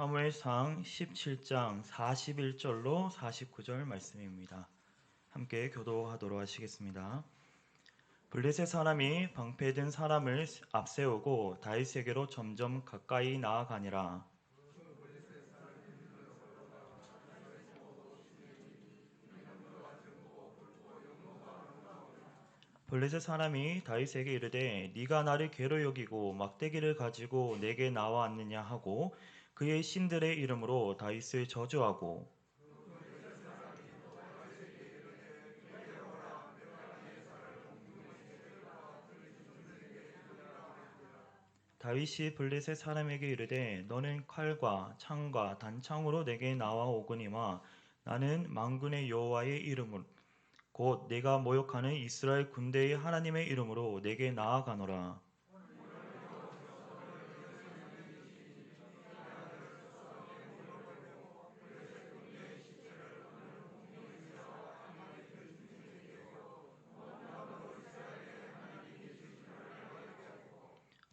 사무엘상 17장 41절로 49절 말씀입니다. 함께 교도하도록 하시겠습니다. 블레셋 사람이 방패든 사람을 앞세우고 다윗에게로 점점 가까이 나아가니라. 블레셋 사람이 다윗에게 이르되 네가 나를 괴로 여기고 막대기를 가지고 내게 나와왔느냐 하고 그의 신들의 이름으로 다윗을 저주하고 다윗이 블레셋 사람에게 이르되 너는 칼과 창과 단창으로 내게 나와오거니와 나는 만군의 여호와의 이름으로 곧 내가 모욕하는 이스라엘 군대의 하나님의 이름으로 내게 나아가노라.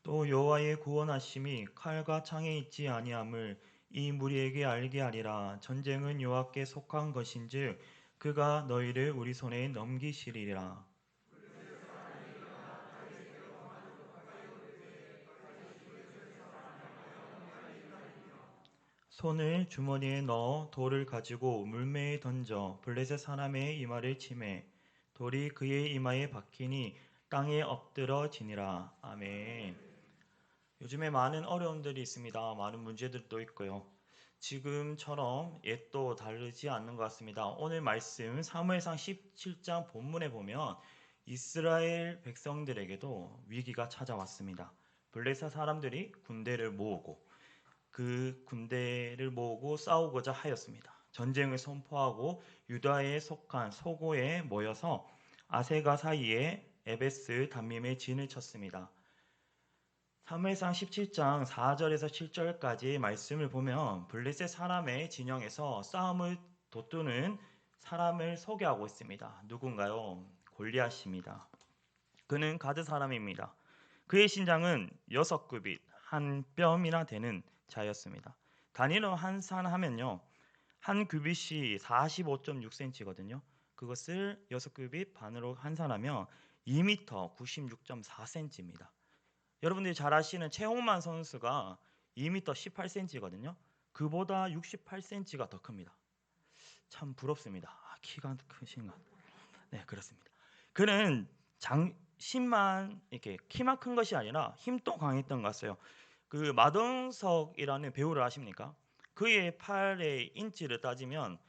또 여호와의 구원하심이 칼과 창에 있지 아니함을 이 무리에게 알게 하리라. 전쟁은 여호와께 속한 것인즉 그가 너희를 우리 손에 넘기시리라. 손을 주머니에 넣어 돌을 가지고 물매에 던져 블레셋 사람의 이마를 치매 돌이 그의 이마에 박히니 땅에 엎드러지니라. 아멘. 요즘에 많은 어려움들이 있습니다. 많은 문제들도 있고요. 지금처럼 옛도 다르지 않는 것 같습니다. 오늘 말씀 사무엘상 17장 본문에 보면 이스라엘 백성들에게도 위기가 찾아왔습니다. 블레셋 사람들이 군대를 모으고 그 군대를 모으고 싸우고자 하였습니다. 전쟁을 선포하고 유다에 속한 소고에 모여서 아세가 사이에 에베스 담밈에 진을 쳤습니다. 사무엘상 17장 4절에서 7절까지 말씀을 보면 블레셋 사람의 진영에서 싸움을 돋두는 사람을 소개하고 있습니다. 누군가요? 골리앗입니다. 그는 가드 사람입니다. 그의 신장은 6규빗, 한 뼘이나 되는 자였습니다. 단위로 환산하면요, 한 규빗이 45.6cm거든요. 그것을 6규빗 반으로 환산하면 2m 96.4cm입니다. 여러분들이 잘 아시는 최홍만 선수가 2m 18cm거든요. 그보다 68cm가 더 큽니다. 참 부럽습니다. 키가 크신 것. 네, 그렇습니다. 그는 힘만 이렇게 키만 큰 것이 아니라 힘도 강했던 것 같아요. 그 마동석이라는 배우를 아십니까? 그의 팔의 인치를 따지면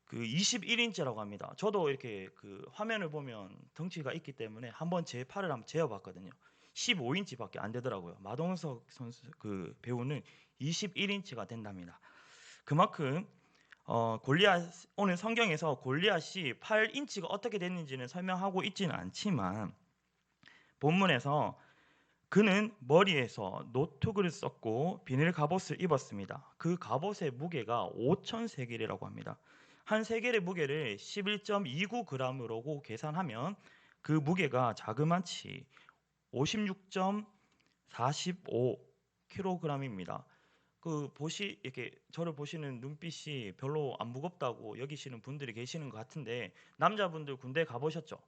그 21인치라고 합니다. 저도 이렇게 그 화면을 보면 덩치가 있기 때문에 한번 제 팔을 한번 재어봤거든요. 15인치밖에 안 되더라고요. 마동석 선수 그 배우는 21인치가 된답니다. 그만큼 골리앗 오늘 성경에서 골리앗이 8인치가 어떻게 됐는지는 설명하고 있지는 않지만 본문에서 그는 머리에서 노트구를 썼고 비닐 갑옷을 입었습니다. 그 갑옷의 무게가 5,000세겔이라고 합니다. 한 세겔의 무게를 11.29g으로 계산하면 그 무게가 자그마치 56.45kg입니다. 이렇게 저를 보시는 눈빛이 별로 안 무겁다고 여기시는 분들이 계시는 것 같은데 남자분들 군대 가보셨죠?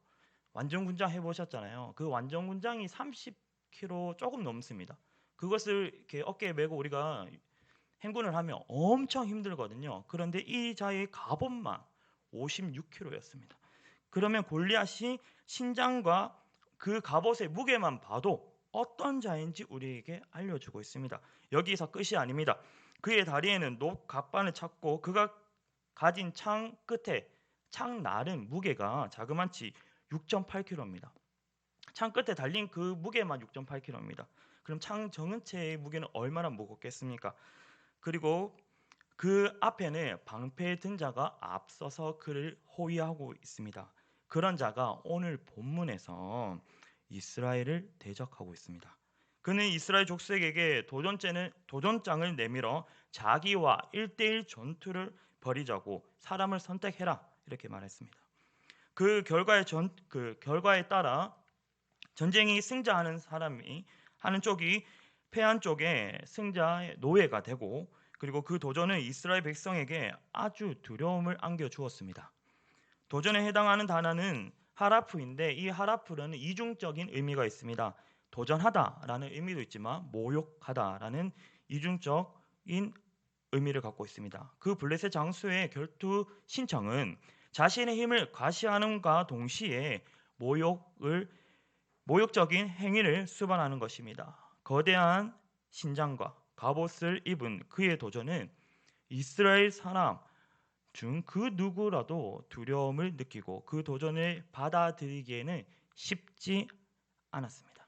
완전군장 해보셨잖아요. 그 완전군장이 30kg 조금 넘습니다. 그것을 이렇게 어깨에 메고 우리가 행군을 하면 엄청 힘들거든요. 그런데 이 자의 갑옷만 56kg였습니다. 그러면 골리앗이 신장과 그 갑옷의 무게만 봐도 어떤 자인지 우리에게 알려주고 있습니다. 여기서 끝이 아닙니다. 그의 다리에는 녹 갑반을 찼고 그가 가진 창 끝에 창날은 무게가 자그마치 6.8kg입니다. 창 끝에 달린 그 무게만 6.8kg입니다. 그럼 창 전체의 무게는 얼마나 무겁겠습니까? 그리고 그 앞에는 방패에 든 자가 앞서서 그를 호위하고 있습니다. 그런 자가 오늘 본문에서 이스라엘을 대적하고 있습니다. 그는 이스라엘 족속에게 도전장을 내밀어 자기와 1대1 전투를 벌이자고 사람을 선택해라 이렇게 말했습니다. 그 결과에 따라 전쟁이 승자하는 사람이 하는 쪽이 패한 쪽에 승자의 노예가 되고 그리고 그 도전은 이스라엘 백성에게 아주 두려움을 안겨주었습니다. 도전에 해당하는 단어는 하라프인데 이 하라프는 이중적인 의미가 있습니다. 도전하다라는 의미도 있지만 모욕하다라는 이중적인 의미를 갖고 있습니다. 그 블레셋 장수의 결투 신청은 자신의 힘을 과시하는가 동시에 모욕적인 행위를 수반하는 것입니다. 거대한 신장과 갑옷을 입은 그의 도전은 이스라엘 사람 중 그 누구라도 두려움을 느끼고 그 도전을 받아들이기에는 쉽지 않았습니다.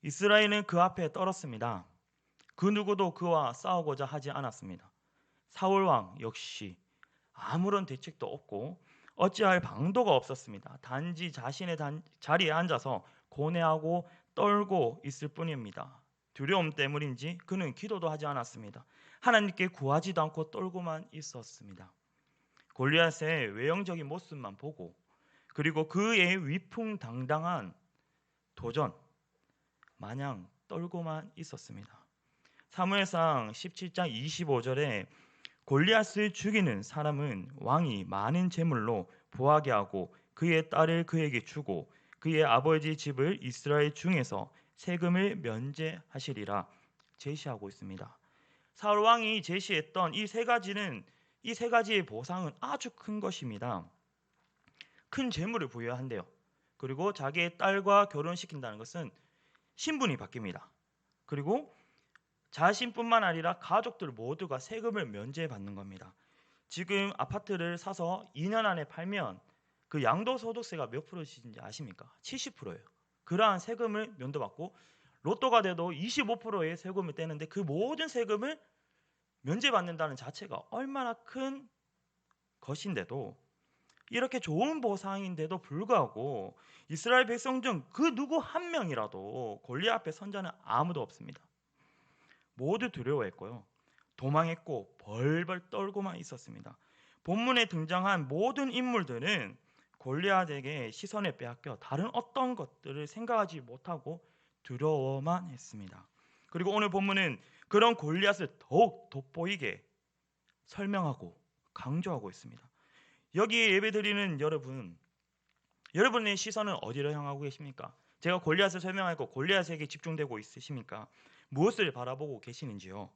이스라엘은 그 앞에 떨었습니다. 그 누구도 그와 싸우고자 하지 않았습니다. 사울 왕 역시 아무런 대책도 없고 어찌할 방도가 없었습니다. 단지 자신의 자리에 앉아서 고뇌하고 떨고 있을 뿐입니다. 두려움 때문인지 그는 기도도 하지 않았습니다. 하나님께 구하지도 않고 떨고만 있었습니다. 골리앗의 외형적인 모습만 보고 그리고 그의 위풍당당한 도전 마냥 떨고만 있었습니다. 사무엘상 17장 25절에 골리앗을 죽이는 사람은 왕이 많은 재물로 부하게 하고 그의 딸을 그에게 주고 그의 아버지 집을 이스라엘 중에서 세금을 면제하시리라 제시하고 있습니다. 사울 왕이 제시했던 이 세 가지의 보상은 아주 큰 것입니다. 큰 재물을 부여한대요. 그리고 자기의 딸과 결혼시킨다는 것은 신분이 바뀝니다. 그리고 자신뿐만 아니라 가족들 모두가 세금을 면제받는 겁니다. 지금 아파트를 사서 2년 안에 팔면 그 양도소득세가 몇 프로인지 아십니까? 70%예요. 그러한 세금을 면도받고 로또가 돼도 25%의 세금을 떼는데 그 모든 세금을 면제받는다는 자체가 얼마나 큰 것인데도 이렇게 좋은 보상인데도 불구하고 이스라엘 백성 중 그 누구 한 명이라도 골리앗 앞에 선 자는 아무도 없습니다. 모두 두려워했고요. 도망했고 벌벌 떨고만 있었습니다. 본문에 등장한 모든 인물들은 골리앗에게 시선을 빼앗겨 다른 어떤 것들을 생각하지 못하고 두려워만 했습니다. 그리고 오늘 본문은 그런 골리앗을 더욱 돋보이게 설명하고 강조하고 있습니다. 여기에 예배드리는 여러분의 시선은 어디로 향하고 계십니까? 제가 골리앗을 설명하고 골리앗에게 집중되고 있으십니까? 무엇을 바라보고 계시는지요?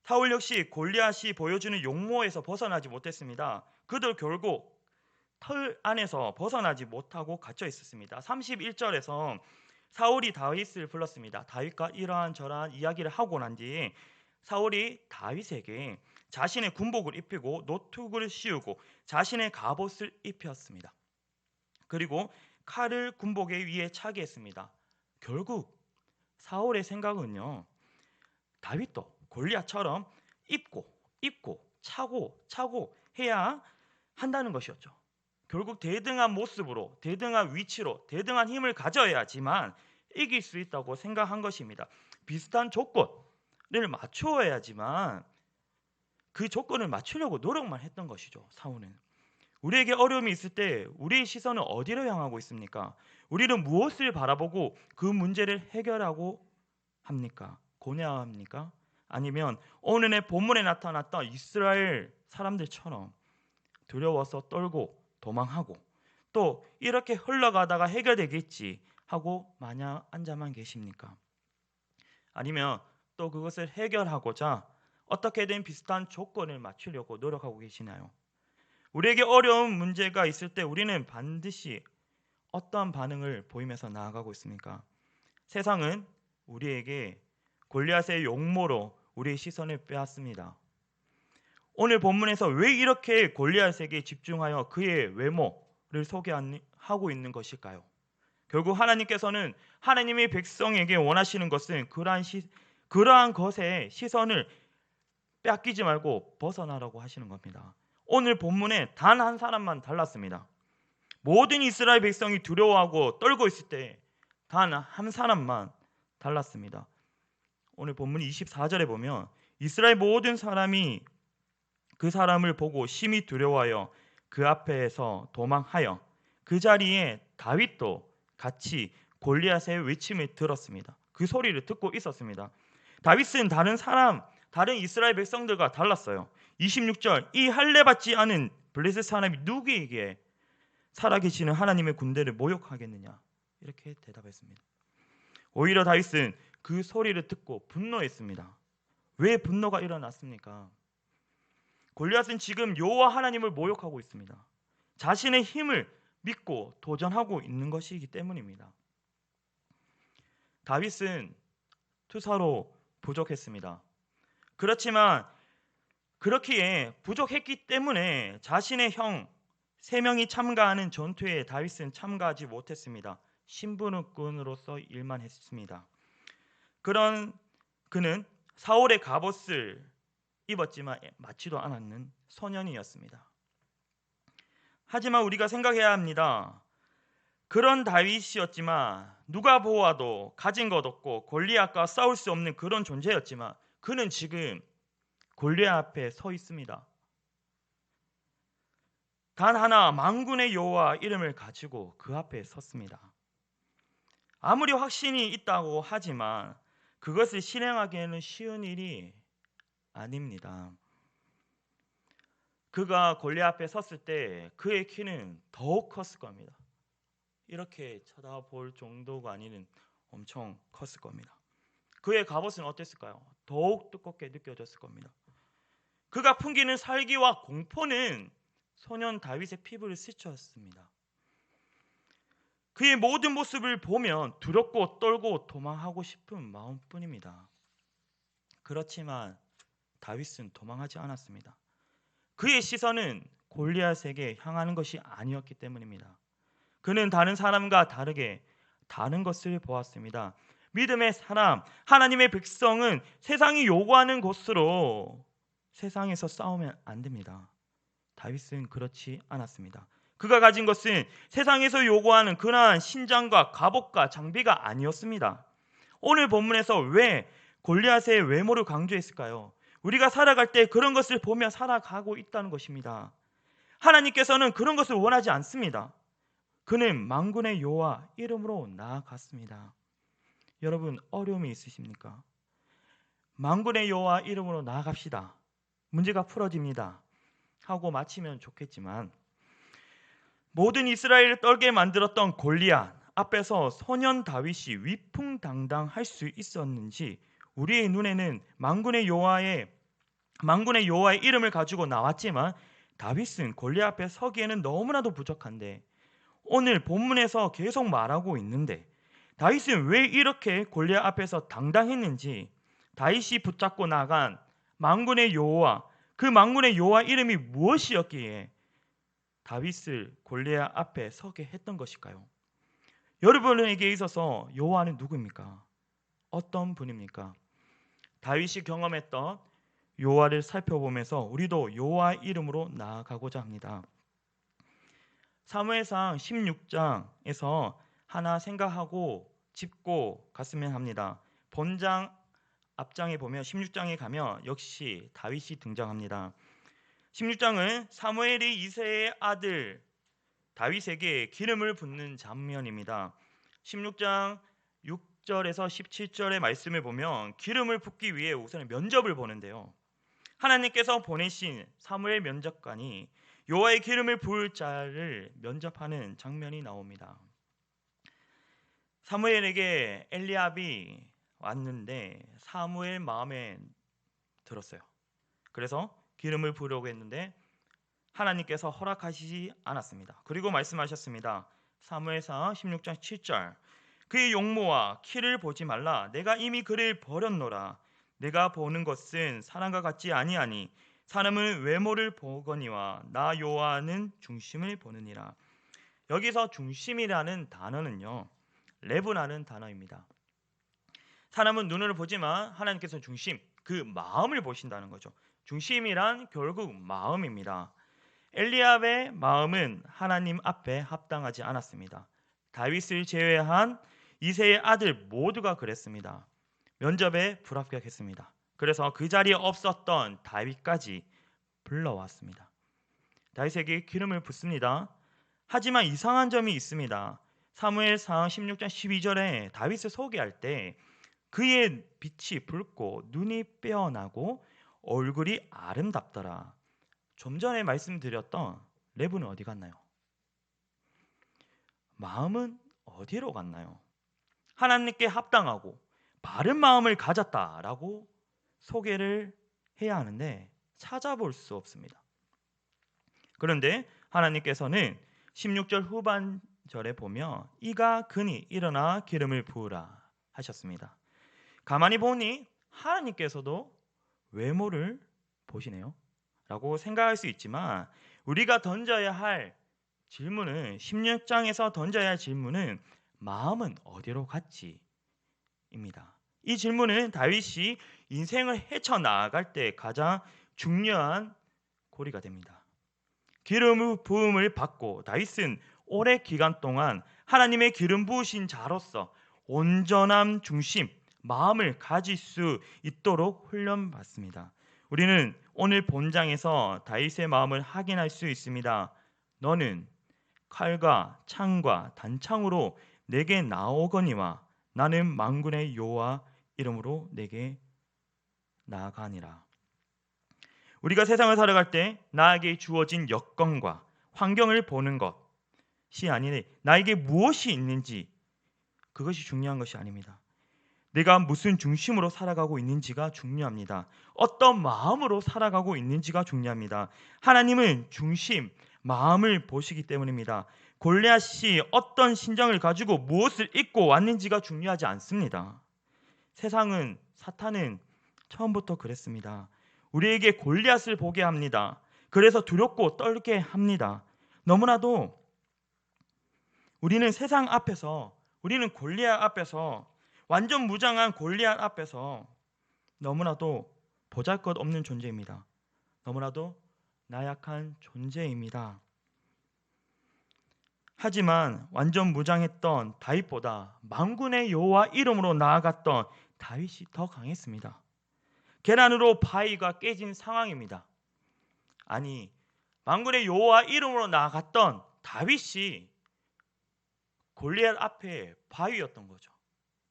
사울 역시 골리앗이 보여주는 용모에서 벗어나지 못했습니다. 그들 결국 털 안에서 벗어나지 못하고 갇혀 있었습니다. 31절에서 사울이 다윗을 불렀습니다. 다윗과 이러한 저러한 이야기를 하고 난 뒤에 사울이 다윗에게 자신의 군복을 입히고 노툭을 씌우고 자신의 갑옷을 입혔습니다. 그리고 칼을 군복의 위에 차게 했습니다. 결국 사울의 생각은요, 다윗도 골리앗처럼 입고 차고 해야 한다는 것이었죠. 결국 대등한 모습으로, 대등한 위치로, 대등한 힘을 가져야지만 이길 수 있다고 생각한 것입니다. 비슷한 조건을 맞추어야지만 그 조건을 맞추려고 노력만 했던 것이죠. 사울은. 우리에게 어려움이 있을 때 우리의 시선은 어디로 향하고 있습니까? 우리는 무엇을 바라보고 그 문제를 해결하고 합니까? 고뇌합니까? 아니면 오늘의 본문에 나타났던 이스라엘 사람들처럼 두려워서 떨고 도망하고 또 이렇게 흘러가다가 해결되겠지 하고 마냥 앉아만 계십니까? 아니면 또 그것을 해결하고자 어떻게든 비슷한 조건을 맞추려고 노력하고 계시나요? 우리에게 어려운 문제가 있을 때 우리는 반드시 어떠한 반응을 보이면서 나아가고 있습니까? 세상은 우리에게 골리앗의 용모로 우리의 시선을 빼앗습니다. 오늘 본문에서 왜 이렇게 골리앗에게 집중하여 그의 외모를 소개하고 있는 것일까요? 결국 하나님께서는 하나님의 백성에게 원하시는 것은 그러한 것에 시선을 빼앗기지 말고 벗어나라고 하시는 겁니다. 오늘 본문에 단 한 사람만 달랐습니다. 모든 이스라엘 백성이 두려워하고 떨고 있을 때 단 한 사람만 달랐습니다. 오늘 본문 24절에 보면 이스라엘 모든 사람이 그 사람을 보고 심히 두려워하여 그 앞에서 도망하여 그 자리에 다윗도 같이 골리앗의 외침을 들었습니다. 그 소리를 듣고 있었습니다. 다윗은 다른 이스라엘 백성들과 달랐어요. 26절, 이 할례 받지 않은 블레셋 사람이 누구에게 살아계시는 하나님의 군대를 모욕하겠느냐, 이렇게 대답했습니다. 오히려 다윗은 그 소리를 듣고 분노했습니다. 왜 분노가 일어났습니까? 골리앗은 지금 여호와 하나님을 모욕하고 있습니다. 자신의 힘을 믿고 도전하고 있는 것이기 때문입니다. 다윗은 투사로 부족했습니다. 그렇지만 그렇기에 부족했기 때문에 자신의 형 3명이 참가하는 전투에 다윗은 참가하지 못했습니다. 신분군으로서 일만 했습니다. 그는 사울의 갑옷을 입었지만 맞지도 않았는 소년이었습니다. 하지만 우리가 생각해야 합니다. 그런 다윗이었지만 누가 보아도 가진 것 없고 골리앗과 싸울 수 없는 그런 존재였지만 그는 지금 골리앗 앞에 서 있습니다. 단 하나 만군의 여호와 이름을 가지고 그 앞에 섰습니다. 아무리 확신이 있다고 하지만 그것을 실행하기에는 쉬운 일이 아닙니다. 그가 골리앗 앞에 섰을 때 그의 키는 더욱 컸을 겁니다. 이렇게 쳐다볼 정도가 아닌 엄청 컸을 겁니다. 그의 갑옷은 어땠을까요? 더욱 두껍게 느껴졌을 겁니다. 그가 풍기는 살기와 공포는 소년 다윗의 피부를 스쳤습니다. 그의 모든 모습을 보면 두렵고 떨고 도망하고 싶은 마음뿐입니다. 그렇지만 다윗은 도망하지 않았습니다. 그의 시선은 골리앗에게 향하는 것이 아니었기 때문입니다. 그는 다른 사람과 다르게 다른 것을 보았습니다. 믿음의 사람, 하나님의 백성은 세상이 요구하는 것으로 세상에서 싸우면 안 됩니다. 다윗은 그렇지 않았습니다. 그가 가진 것은 세상에서 요구하는 그러한 신장과 갑옷과 장비가 아니었습니다. 오늘 본문에서 왜 골리앗의 외모를 강조했을까요? 우리가 살아갈 때 그런 것을 보며 살아가고 있다는 것입니다. 하나님께서는 그런 것을 원하지 않습니다. 그는 만군의 여호와 이름으로 나아갔습니다. 여러분, 어려움이 있으십니까? 만군의 여호와 이름으로 나아갑시다. 문제가 풀어집니다 하고 마치면 좋겠지만, 모든 이스라엘을 떨게 만들었던 골리앗 앞에서 소년 다윗이 위풍당당할 수 있었는지, 우리의 눈에는 만군의 여호와의 이름을 가지고 나왔지만 다윗은 골리앗 앞에 서기에는 너무나도 부족한데, 오늘 본문에서 계속 말하고 있는데 다윗은 왜 이렇게 골리앗 앞에서 당당했는지, 다윗이 붙잡고 나간 만군의 여호와, 그 만군의 여호와 이름이 무엇이었기에 다윗을 골리앗 앞에 서게 했던 것일까요? 여러분에게 있어서 여호와는 누구입니까? 어떤 분입니까? 다윗이 경험했던 여호와를 살펴보면서 우리도 여호와 이름으로 나아가고자 합니다. 사무엘상 16장에서 하나 생각하고 짚고 갔으면 합니다. 본장 앞장에 보면 16장에 가면 역시 다윗이 등장합니다. 16장은 사무엘이 이새의 아들 다윗에게 기름을 붓는 장면입니다. 16장 6절에서 17절의 말씀을 보면 기름을 붓기 위해 우선 면접을 보는데요. 하나님께서 보내신 사무엘 면접관이 여호와의 기름을 부을 자를 면접하는 장면이 나옵니다. 사무엘에게 엘리압이 왔는데 사무엘 마음에 들었어요. 그래서 기름을 부으려고 했는데 하나님께서 허락하시지 않았습니다. 그리고 말씀하셨습니다. 사무엘상 16장 7절, 그의 용모와 키를 보지 말라. 내가 이미 그를 버렸노라. 내가 보는 것은 사람과 같지 아니하니 사람은 외모를 보거니와 나 여호와는 중심을 보느니라. 여기서 중심이라는 단어는요, 레브라는 단어입니다. 사람은 눈으로 보지만 하나님께서는 중심, 그 마음을 보신다는 거죠. 중심이란 결국 마음입니다. 엘리압의 마음은 하나님 앞에 합당하지 않았습니다. 다윗을 제외한 이새의 아들 모두가 그랬습니다. 면접에 불합격했습니다. 그래서 그 자리에 없었던 다윗까지 불러왔습니다. 다윗에게 기름을 붓습니다. 하지만 이상한 점이 있습니다. 사무엘상 16장 12절에 다윗을 소개할 때 그의 빛이 붉고 눈이 빼어나고 얼굴이 아름답더라. 좀 전에 말씀드렸던 레브는 어디 갔나요? 마음은 어디로 갔나요? 하나님께 합당하고 바른 마음을 가졌다라고 소개를 해야 하는데 찾아볼 수 없습니다. 그런데 하나님께서는 16절 후반절에 보면 이가 그니 일어나 기름을 부으라 하셨습니다. 가만히 보니 하나님께서도 외모를 보시네요 라고 생각할 수 있지만, 우리가 던져야 할 질문은 16장에서 던져야 할 질문은 마음은 어디로 갔지? 입니다. 이 질문은 다윗이 인생을 헤쳐나갈 때 가장 중요한 고리가 됩니다. 기름 부음을 받고 다윗은 오랜 기간 동안 하나님의 기름 부으신 자로서 온전함 중심 마음을 가질 수 있도록 훈련받습니다. 우리는 오늘 본장에서 다윗의 마음을 확인할 수 있습니다. 너는 칼과 창과 단창으로 내게 나오거니와 나는 만군의 여호와 이름으로 내게 나아가니라. 우리가 세상을 살아갈 때 나에게 주어진 여건과 환경을 보는 것이 아니니 나에게 무엇이 있는지, 그것이 중요한 것이 아닙니다. 내가 무슨 중심으로 살아가고 있는지가 중요합니다. 어떤 마음으로 살아가고 있는지가 중요합니다. 하나님은 중심, 마음을 보시기 때문입니다. 골리앗이 어떤 신장을 가지고 무엇을 입고 왔는지가 중요하지 않습니다. 세상은, 사탄은 처음부터 그랬습니다. 우리에게 골리앗을 보게 합니다. 그래서 두렵고 떨게 합니다. 너무나도 우리는 세상 앞에서, 우리는 골리앗 앞에서, 완전 무장한 골리앗 앞에서 너무나도 보잘것없는 존재입니다. 너무나도 나약한 존재입니다. 하지만 완전 무장했던 다윗보다 만군의 여호와 이름으로 나아갔던 다윗이 더 강했습니다. 계란으로 바위가 깨진 상황입니다. 아니, 만군의 여호와 이름으로 나아갔던 다윗이 골리앗 앞에 바위였던 거죠.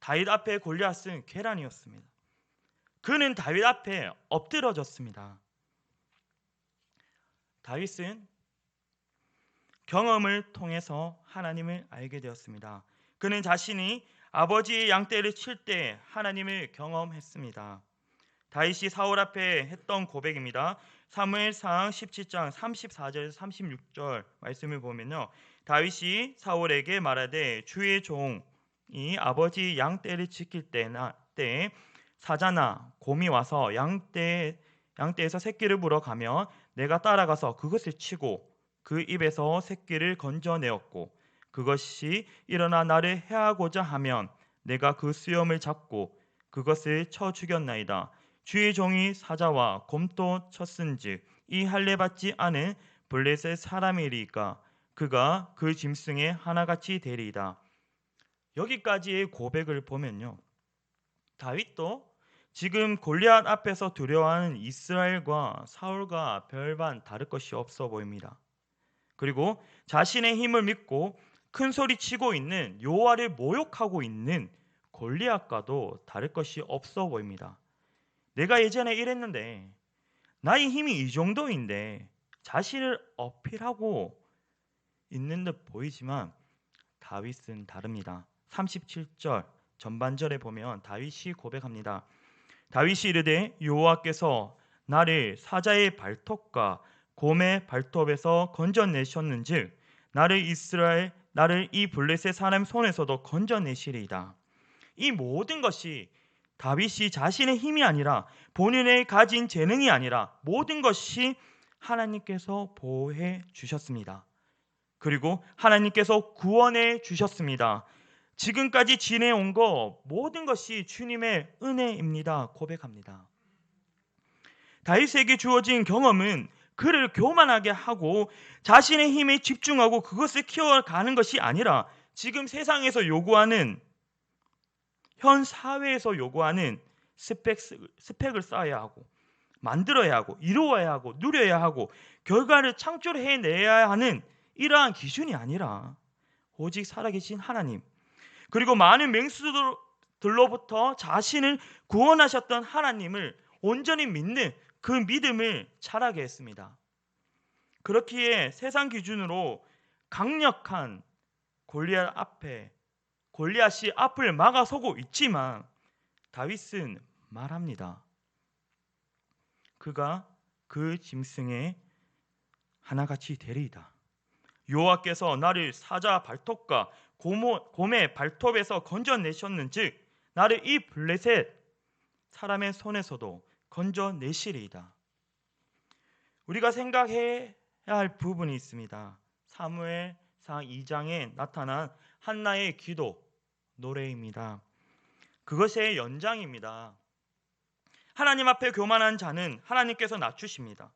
다윗 앞에 골리앗은 계란이었습니다. 그는 다윗 앞에 엎드러졌습니다. 다윗은 경험을 통해서 하나님을 알게 되었습니다. 그는 자신이 아버지의 양떼를 칠 때 하나님을 경험했습니다. 다윗이 사울 앞에 했던 고백입니다. 사무엘상 17장 34절 36절 말씀을 보면요, 다윗이 사울에게 말하되 주의 종이 아버지 양떼를 지킬 때 사자나 곰이 와서 양떼에서 새끼를 물어가면 내가 따라가서 그것을 치고 그 입에서 새끼를 건져내었고, 그것이 일어나 나를 해하고자 하면 내가 그 수염을 잡고 그것을 쳐 죽였나이다. 주의 종이 사자와 곰도 쳤은즉 이 할례 받지 않은 블레셋 사람이리까 그가 그 짐승의 하나같이 되리이다. 여기까지의 고백을 보면요, 다윗도 지금 골리앗 앞에서 두려워하는 이스라엘과 사울과 별반 다를 것이 없어 보입니다. 그리고 자신의 힘을 믿고 큰 소리 치고 있는 여호와를 모욕하고 있는 골리앗과도 다를 것이 없어 보입니다. 내가 예전에 이랬는데, 나의 힘이 이 정도인데 자신을 어필하고 있는 듯 보이지만 다윗은 다릅니다. 37절 전반절에 보면 다윗이 고백합니다. 다윗이 이르되 여호와께서 나를 사자의 발톱과 곰의 발톱에서 건져내셨는즉 나를 이 블레셋 사람 손에서도 건져내시리이다. 이 모든 것이 다윗이 자신의 힘이 아니라, 본인의 가진 재능이 아니라 모든 것이 하나님께서 보호해 주셨습니다. 그리고 하나님께서 구원해 주셨습니다. 지금까지 지내온 것 모든 것이 주님의 은혜입니다. 고백합니다. 다윗에게 주어진 경험은 그를 교만하게 하고 자신의 힘에 집중하고 그것을 키워가는 것이 아니라, 지금 세상에서 요구하는, 현 사회에서 요구하는 스펙을 쌓아야 하고 만들어야 하고 이루어야 하고 누려야 하고 결과를 창출해내야 하는 이러한 기준이 아니라 오직 살아계신 하나님, 그리고 많은 맹수들로 들로부터 자신을 구원하셨던 하나님을 온전히 믿는 그 믿음을 자라게 했습니다. 그렇기에 세상 기준으로 강력한 골리앗이 앞을 막아서고 있지만 다윗은 말합니다. 그가 그 짐승의 하나같이 되리이다. 여호와께서 나를 사자 발톱과 곰의 발톱에서 건져내셨는즉 나를 이 블레셋 사람의 손에서도 건져내시리이다. 우리가 생각해야 할 부분이 있습니다. 사무엘상 2장에 나타난 한나의 기도 노래입니다. 그것의 연장입니다. 하나님 앞에 교만한 자는 하나님께서 낮추십니다.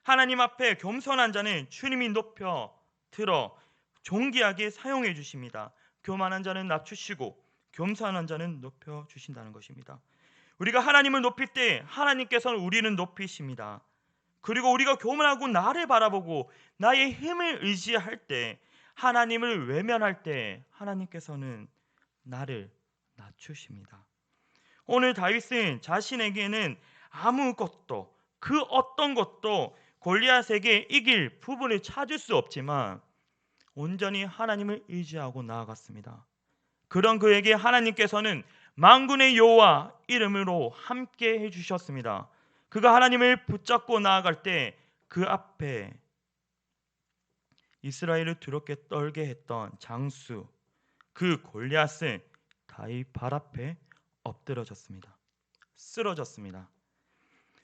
하나님 앞에 겸손한 자는 주님이 높여 들어 존귀하게 사용해 주십니다. 교만한 자는 낮추시고 겸손한 자는 높여 주신다는 것입니다. 우리가 하나님을 높일 때 하나님께서는 우리는 높이십니다. 그리고 우리가 교만하고 나를 바라보고 나의 힘을 의지할 때, 하나님을 외면할 때 하나님께서는 나를 낮추십니다. 오늘 다윗은 자신에게는 아무것도, 그 어떤 것도 골리앗에게 이길 부분을 찾을 수 없지만 온전히 하나님을 의지하고 나아갔습니다. 그런 그에게 하나님께서는 만군의 여호와 이름으로 함께 해주셨습니다. 그가 하나님을 붙잡고 나아갈 때 그 앞에 이스라엘을 두렵게 떨게 했던 장수 그 골리앗은 다윗 발 앞에 엎드러졌습니다. 쓰러졌습니다.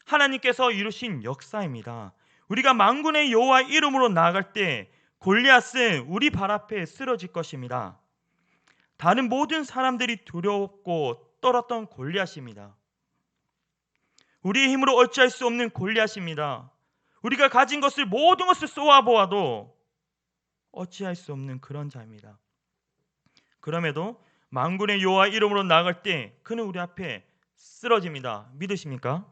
하나님께서 이루신 역사입니다. 우리가 만군의 여호와 이름으로 나아갈 때 골리앗은 우리 발 앞에 쓰러질 것입니다. 다른 모든 사람들이 두렵고 떨었던 골리앗입니다. 우리의 힘으로 어찌할 수 없는 골리앗입니다. 우리가 가진 것을 모든 것을 쏘아보아도 어찌할 수 없는 그런 자입니다. 그럼에도 만군의 여호와 이름으로 나아갈 때 그는 우리 앞에 쓰러집니다. 믿으십니까?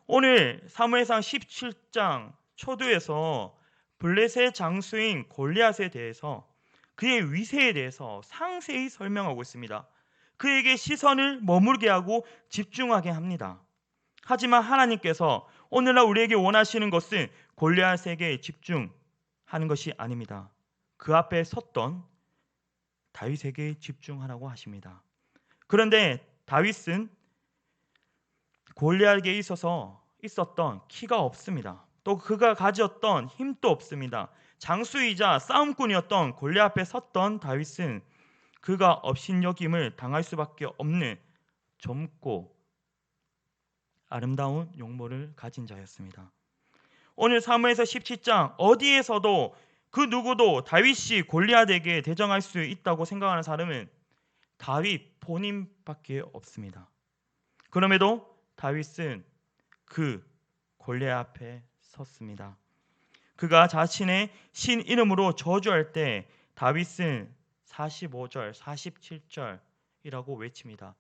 오늘 사무엘상 17장 초두에서 블레셋 장수인 골리앗에 대해서, 그의 위세에 대해서 상세히 설명하고 있습니다. 그에게 시선을 머물게 하고 집중하게 합니다. 하지만 하나님께서 오늘날 우리에게 원하시는 것은 골리앗에게 집중하는 것이 아닙니다. 그 앞에 섰던 다윗에게 집중하라고 하십니다. 그런데 다윗은 골리앗에게 있었던 키가 없습니다. 또 그가 가졌던 힘도 없습니다. 장수이자 싸움꾼이었던 골리앗 앞에 섰던 다윗은 그가 업신여김을 당할 수밖에 없는 젊고 아름다운 용모를 가진 자였습니다. 오늘 사무엘서 17장 어디에서도 그 누구도 다윗이 골리앗에게 대적할 수 있다고 생각하는 사람은 다윗 본인밖에 없습니다. 그럼에도 다윗은 그 골리앗 앞에 섰습니다. 그가 자신의 신 이름으로 저주할 때 다윗은 45절, 47절이라고 외칩니다.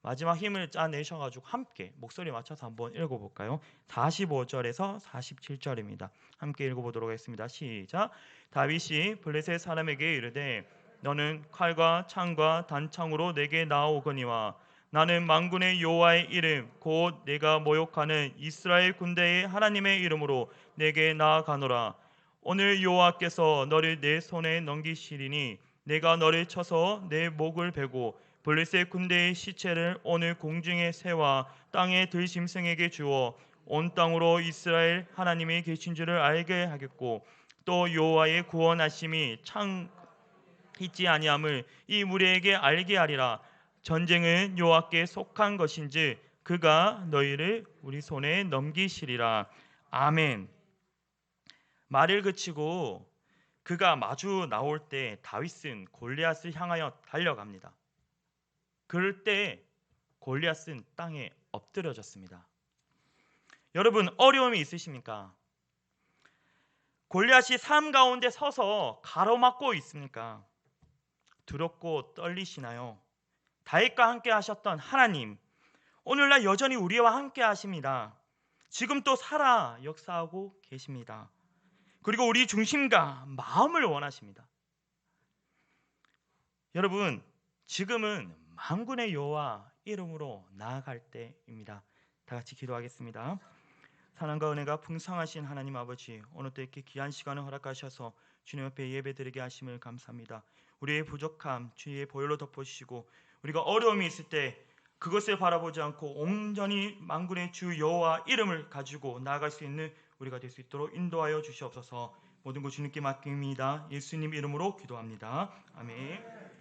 마지막 힘을 짜내셔가지고 함께 목소리 맞춰서 한번 읽어볼까요? 45절에서 47절입니다. 함께 읽어보도록 하겠습니다. 시작. 다윗이 블레셋 사람에게 이르되 너는 칼과 창과 단창으로 내게 나아오거니와 나는 만군의 여호와의 이름 곧 내가 모욕하는 이스라엘 군대의 하나님의 이름으로 내게 나아가노라. 오늘 여호와께서 너를 내 손에 넘기시리니 내가 너를 쳐서 내 목을 베고 블레셋 군대의 시체를 오늘 공중의 새와 땅의 들짐승에게 주어 온 땅으로 이스라엘 하나님이 계신 줄을 알게 하겠고 또 여호와의 구원하심이 참 있지 아니함을 이 무리에게 알게 하리라. 전쟁은 여호와께 속한 것인지 그가 너희를 우리 손에 넘기시리라. 아멘. 말을 그치고 그가 마주 나올 때 다윗은 골리앗을 향하여 달려갑니다. 그럴 때 골리앗은 땅에 엎드려졌습니다. 여러분, 어려움이 있으십니까? 골리앗이 삶 가운데 서서 가로막고 있습니까? 두렵고 떨리시나요? 다윗과 함께 하셨던 하나님, 오늘날 여전히 우리와 함께 하십니다. 지금 또 살아 역사하고 계십니다. 그리고 우리 중심과 마음을 원하십니다. 여러분, 지금은 만군의 여호와 이름으로 나아갈 때입니다. 다 같이 기도하겠습니다. 사랑과 은혜가 풍성하신 하나님 아버지, 오늘 또 이렇게 귀한 시간을 허락하셔서 주님 앞에 예배드리게 하심을 감사합니다. 우리의 부족함 주의 보혈로 덮어주시고, 우리가 어려움이 있을 때 그것을 바라보지 않고 온전히 만군의 주 여호와 이름을 가지고 나아갈 수 있는 우리가 될 수 있도록 인도하여 주시옵소서. 모든 것 주님께 맡깁니다. 예수님 이름으로 기도합니다. 아멘.